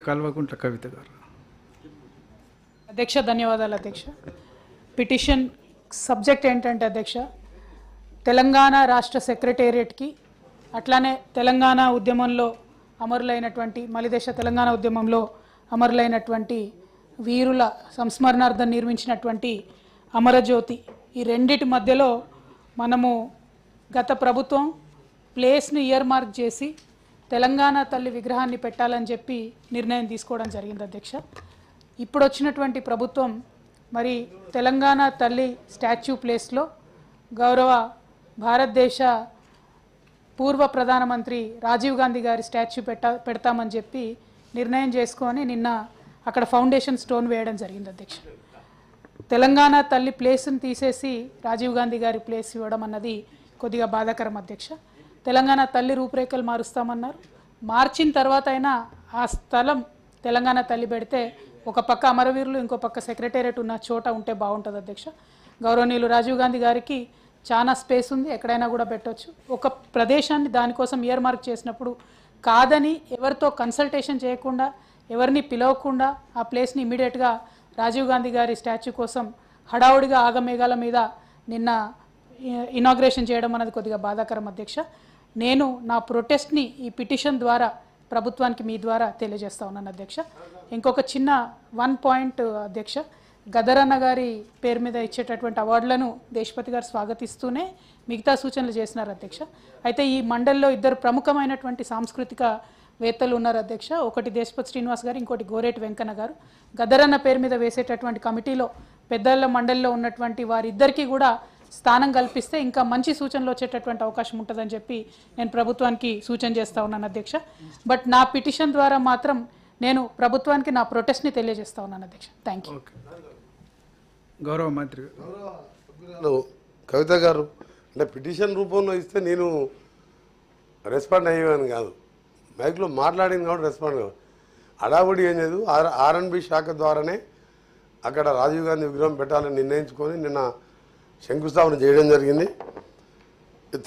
కల్వకుంట్ల కవిత గారు. అధ్యక్ష ధన్యవాదాలు అధ్యక్ష. పిటిషన్ సబ్జెక్ట్ ఏంటంటే అధ్యక్ష, తెలంగాణ రాష్ట్ర సెక్రటేరియట్కి అట్లానే తెలంగాణ ఉద్యమంలో అమరులైనటువంటి మలిదేశ తెలంగాణ ఉద్యమంలో అమరులైనటువంటి వీరుల సంస్మరణార్థం నిర్మించినటువంటి అమరజ్యోతి ఈ రెండిటి మధ్యలో మనము గత ప్రభుత్వం ప్లేస్ని ఇయర్ మార్క్ చేసి తెలంగాణ తల్లి విగ్రహాన్ని పెట్టాలని చెప్పి నిర్ణయం తీసుకోవడం జరిగింది అధ్యక్ష. ఇప్పుడు వచ్చినటువంటి ప్రభుత్వం మరి తెలంగాణ తల్లి స్టాచ్యూ ప్లేస్లో గౌరవ భారతదేశ పూర్వ ప్రధానమంత్రి రాజీవ్ గాంధీ గారి స్టాచ్యూ పెడతామని చెప్పి నిర్ణయం చేసుకొని నిన్న అక్కడ ఫౌండేషన్ స్టోన్ వేయడం జరిగింది అధ్యక్ష. తెలంగాణ తల్లి ప్లేస్ని తీసేసి రాజీవ్ గాంధీ గారి ప్లేస్ ఇవ్వడం అన్నది కొద్దిగా బాధాకరం అధ్యక్ష. తెలంగాణ తల్లి రూపురేఖలు మారుస్తామన్నారు. మార్చిన తర్వాత అయినా ఆ స్థలం తెలంగాణ తల్లి పెడితే ఒక పక్క అమరవీరులు ఇంకో పక్క సెక్రటేరియట్ ఉన్న చోట ఉంటే బాగుంటుంది అధ్యక్ష. గౌరవనీయులు రాజీవ్ గాంధీ గారికి చాలా స్పేస్ ఉంది, ఎక్కడైనా కూడా పెట్టవచ్చు. ఒక ప్రదేశాన్ని దానికోసం ఇయర్ మార్క్ చేసినప్పుడు కాదని ఎవరితో కన్సల్టేషన్ చేయకుండా ఎవరిని పిలవకుండా ఆ ప్లేస్ని ఇమీడియట్గా రాజీవ్ గాంధీ గారి స్టాచ్యూ కోసం హడావుడిగా ఆగమేఘాల మీద నిన్న ఇనాగ్రేషన్ చేయడం అనేది కొద్దిగా బాధాకరం అధ్యక్ష. నేను నా ప్రొటెస్ట్ని ఈ పిటిషన్ ద్వారా ప్రభుత్వానికి మీ ద్వారా తెలియజేస్తా ఉన్నాను అధ్యక్ష. ఇంకొక చిన్న 1 పాయింట్ అధ్యక్ష, గదరన్న గారి పేరు మీద ఇచ్చేటటువంటి అవార్డులను దేశపతి గారు స్వాగతిస్తూనే మిగతా సూచనలు చేసినారు అధ్యక్ష. అయితే ఈ మండలిలో 2 ప్రముఖమైనటువంటి సాంస్కృతిక వేత్తలు ఉన్నారు అధ్యక్ష. ఒకటి దేశపతి శ్రీనివాస్ గారు, ఇంకోటి గోరేటి వెంకన్న గారు. గదరన్న పేరు మీద వేసేటటువంటి కమిటీలో పెద్దల మండలిలో ఉన్నటువంటి వారిద్దరికీ కూడా స్థానం కల్పిస్తే ఇంకా మంచి సూచనలు వచ్చేటటువంటి అవకాశం ఉంటుందని చెప్పి నేను ప్రభుత్వానికి సూచన చేస్తూ ఉన్నాను అధ్యక్ష. బట్ నా పిటిషన్ ద్వారా మాత్రం నేను ప్రభుత్వానికి నా ప్రొటెస్ట్ని తెలియజేస్తా ఉన్నాను అధ్యక్ష. Thank you. గౌరవ మంత్రి కవిత గారు, అంటే పిటిషన్ రూపంలో ఇస్తే నేను రెస్పాండ్ అయ్యేవాను కాదు, మైక్లో మాట్లాడింది కాబట్టి రెస్పాండ్ కాదు. హడావుడి ఏం లేదు, ఆర్ఎన్బి శాఖ ద్వారానే అక్కడ రాజీవ్ గాంధీ విగ్రహం పెట్టాలని నిర్ణయించుకొని నిన్న శంకుస్థాపన చేయడం జరిగింది.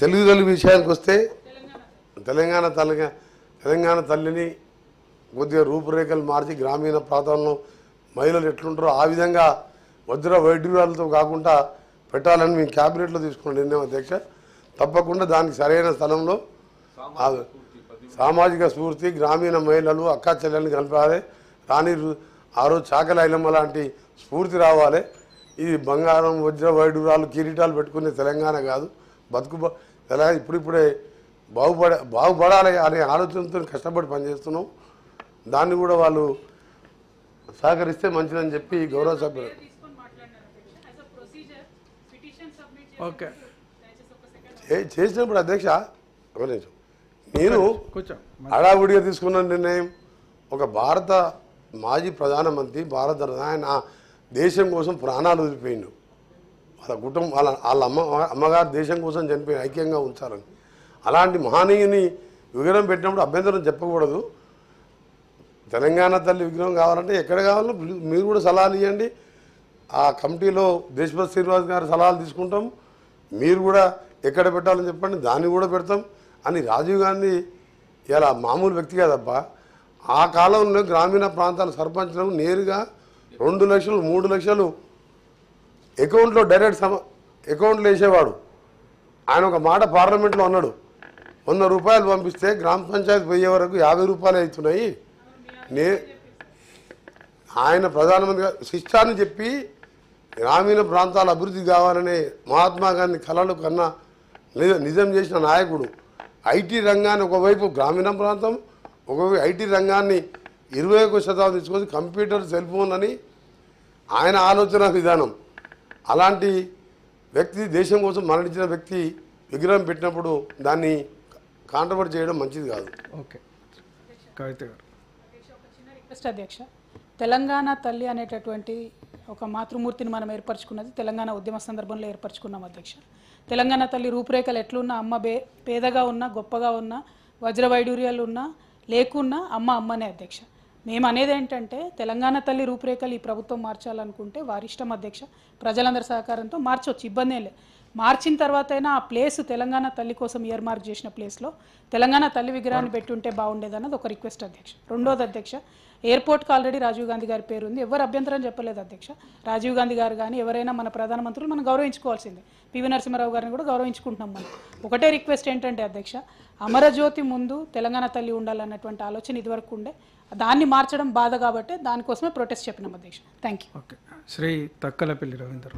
తెలుగు విషయానికి వస్తే తెలంగాణ తల్లిని కొద్దిగా రూపురేఖలు మార్చి గ్రామీణ ప్రాంతాల్లో మహిళలు ఎట్లుంటారో ఆ విధంగా వజ్ర వైడ్యూరాలతో కాకుండా పెట్టాలని మేము క్యాబినెట్లో తీసుకున్న నిర్ణయం అధ్యక్ష. తప్పకుండా దానికి సరైన స్థలంలో సామాజిక స్ఫూర్తి, గ్రామీణ మహిళలు అక్కా చెల్లెల్ని కలపాలి, రాణి ఆ రోజు చాకలి ఐలమ్మ లాంటి స్ఫూర్తి రావాలి. ఇది బంగారం వజ్ర వైడూరాలు కిరీటాలు పెట్టుకునే తెలంగాణ కాదు, తెలంగాణ ఇప్పుడిప్పుడే బాగుపడాలి అనే ఆలోచనతో కష్టపడి పనిచేస్తున్నాం. దాన్ని కూడా వాళ్ళు సహకరిస్తే మంచిదని చెప్పి గౌరవ సభ్యులు ఓకే చేసినప్పుడు అధ్యక్ష నేను హడావుడిగా తీసుకున్న నిర్ణయం, ఒక భారత మాజీ ప్రధానమంత్రి భారత ఆయన దేశం కోసం ప్రాణాలు వదిలిపోయిండు, వాళ్ళ కుటుంబం వాళ్ళ అమ్మగారు దేశం కోసం చనిపోయి ఐక్యంగా ఉంచాలని. అలాంటి మహనీయుని విగ్రహం పెట్టినప్పుడు అభ్యంతరం చెప్పకూడదు. తెలంగాణ తల్లి విగ్రహం కావాలంటే ఎక్కడ కావాలో మీరు కూడా సలహాలు ఇవ్వండి. ఆ కమిటీలో దేశపతి శ్రీనివాస్ గారి సలహాలు తీసుకుంటాం. మీరు కూడా ఎక్కడ పెట్టాలని చెప్పండి, దాన్ని కూడా పెడతాం అని. రాజీవ్ గాంధీ ఇలా మామూలు వ్యక్తి కాదబ్బా. ఆ కాలంలో గ్రామీణ ప్రాంతాల సర్పంచ్లకు నేరుగా 2 లక్షలు 3 లక్షలు అకౌంట్లో డైరెక్ట్ అకౌంట్లో వేసేవాడు. ఆయన ఒక మాట పార్లమెంట్లో అన్నాడు, 100 రూపాయలు పంపిస్తే గ్రామ పంచాయతీ పోయే వరకు 50 రూపాయలు అవుతున్నాయి. ఆయన ప్రధానమంత్రి శిష్టాన్ని చెప్పి గ్రామీణ ప్రాంతాల అభివృద్ధి కావాలనే మహాత్మా గాంధీ కళలు కన్నా నిజం చేసిన నాయకుడు. ఐటీ రంగాన్ని ఒకవైపు గ్రామీణ ప్రాంతం, ఒకవైపు ఐటీ రంగాన్ని 21వ శతాబ్దం తీసుకొని కంప్యూటర్ సెల్ ఫోన్ అని ఆయన ఆలోచన విధానం. అలాంటి వ్యక్తి, దేశం కోసం మరణించిన వ్యక్తి విగ్రహం పెట్టినప్పుడు దాన్ని కాంట్రవర్ట్ చేయడం మంచిది కాదు. ఓకే కవిత గారు. రిక్వెస్ట్ అధ్యక్ష, తెలంగాణ తల్లి అనేటటువంటి ఒక మాతృమూర్తిని మనం ఏర్పరచుకున్నది తెలంగాణ ఉద్యమ సందర్భంలో ఏర్పరచుకున్నాం అధ్యక్ష. తెలంగాణ తల్లి రూపురేఖలు ఎట్లున్నా అమ్మ పేదగా ఉన్నా, గొప్పగా ఉన్నా, వజ్ర వైడూర్యాలు ఉన్నా లేకున్నా అమ్మనే అధ్యక్ష. మేము అనేది ఏంటంటే తెలంగాణ తల్లి రూపురేఖలు ఈ ప్రభుత్వం మార్చాలనుకుంటే వారి ఇష్టం అధ్యక్ష, ప్రజలందరి సహకారంతో మార్చవచ్చు, ఇబ్బంది ఏం లేదు. మార్చిన తర్వాత అయినా ఆ ప్లేస్ తెలంగాణ తల్లి కోసం ఇయర్ మార్క్ చేసిన ప్లేస్లో తెలంగాణ తల్లి విగ్రహాన్ని పెట్టి ఉంటే బాగుండేదన్నది ఒక రిక్వెస్ట్ అధ్యక్ష. రెండోది అధ్యక్ష, ఎయిర్పోర్ట్కి ఆల్రెడీ రాజీవ్ గాంధీ గారి పేరు ఉంది, ఎవరు అభ్యంతరం చెప్పలేదు అధ్యక్ష. రాజీవ్ గాంధీ గారు కానీ ఎవరైనా మన ప్రధానమంత్రులు మనం గౌరవించుకోవాల్సిందే. పివి నరసింహారావు గారిని కూడా గౌరవించుకుంటున్నాం మనం. ఒకటే రిక్వెస్ట్ ఏంటంటే అధ్యక్ష, అమరజ్యోతి ముందు తెలంగాణ తల్లి ఉండాలన్నటువంటి ఆలోచన ఇదివరకు ఉండే, దాన్ని మార్చడం బాధ కాబట్టి దానికోసమే ప్రొటెస్ట్ చెప్పినాం అధ్యక్ష. Thank you. Okay. Shri Takkalapalli Ravinder.